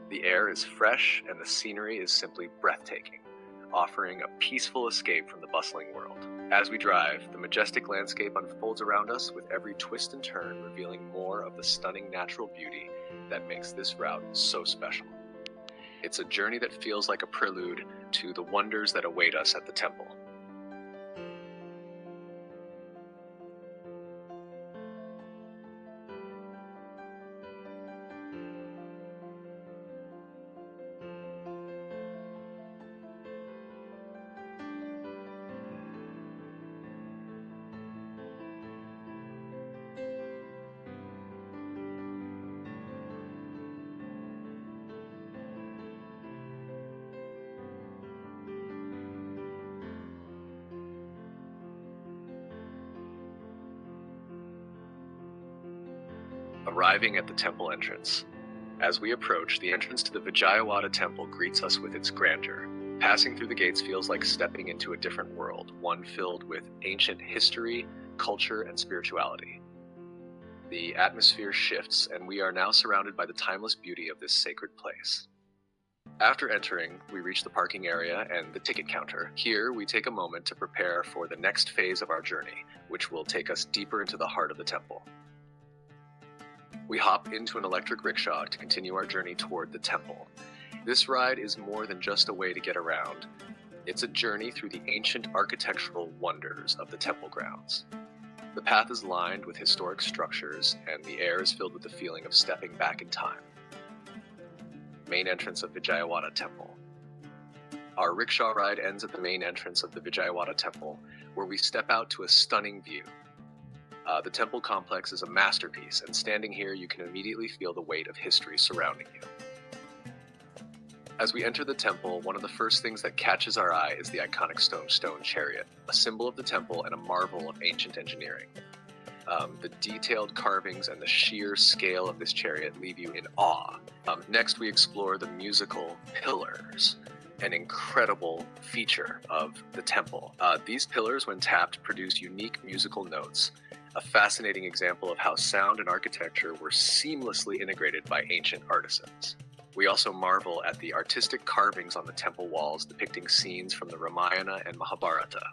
The air is fresh and the scenery is simply breathtaking, offering a peaceful escape from the bustling world. As we drive, the majestic landscape unfolds around us with every twist and turn, revealing more of the stunning natural beauty that makes this route so special. It's a journey that feels like a prelude to the wonders that await us at the temple. Arriving at the temple entrance. As we approach, the entrance to the Vijaya Temple greets us with its grandeur. Passing through the gates feels like stepping into a different world, one filled with ancient history, culture, and spirituality. The atmosphere shifts, and we are now surrounded by the timeless beauty of this sacred place. After entering, we reach the parking area and the ticket counter. Here, we take a moment to prepare for the next phase of our journey, which will take us deeper into the heart of the temple. We hop into an electric rickshaw to continue our journey toward the temple. This ride is more than just a way to get around. It's a journey through the ancient architectural wonders of the temple grounds. The path is lined with historic structures, and the air is filled with the feeling of stepping back in time. Main entrance of Vijaya Temple. Our rickshaw ride ends at the main entrance of the Vijaya Temple, where we step out to a stunning view. The temple complex is a masterpiece, and standing here you can immediately feel the weight of history surrounding you. As we enter the temple, one of the first things that catches our eye is the iconic Stone Chariot, a symbol of the temple and a marvel of ancient engineering. The detailed carvings and the sheer scale of this chariot leave you in awe. Next, we explore the musical pillars, an incredible feature of the temple. These pillars, when tapped, produce unique musical notes, a fascinating example of how sound and architecture were seamlessly integrated by ancient artisans. We also marvel at the artistic carvings on the temple walls depicting scenes from the Ramayana and Mahabharata.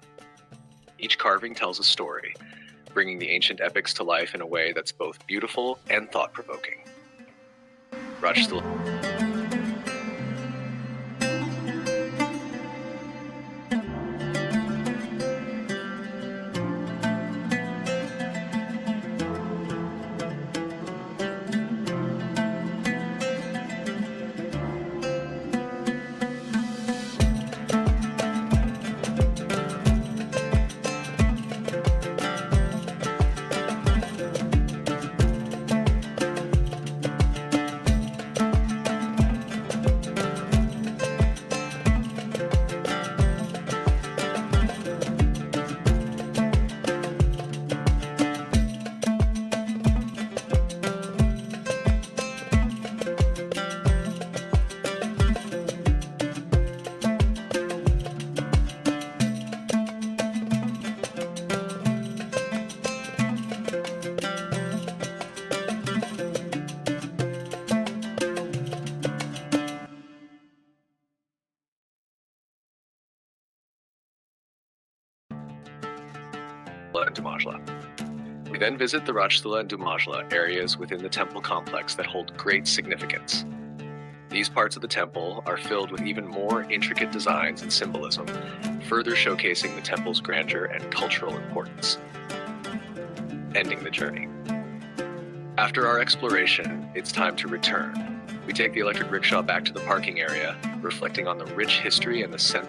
Each carving tells a story, bringing the ancient epics to life in a way that's both beautiful and thought-provoking. Rajasthala. And Dumajla. We then visit the Rajasthala and Dumajla areas within the temple complex that hold great significance. These parts of the temple are filled with even more intricate designs and symbolism, further showcasing the temple's grandeur and cultural importance. Ending the journey. After our exploration, it's time to return. We take the electric rickshaw back to the parking area, reflecting on the rich history and the sense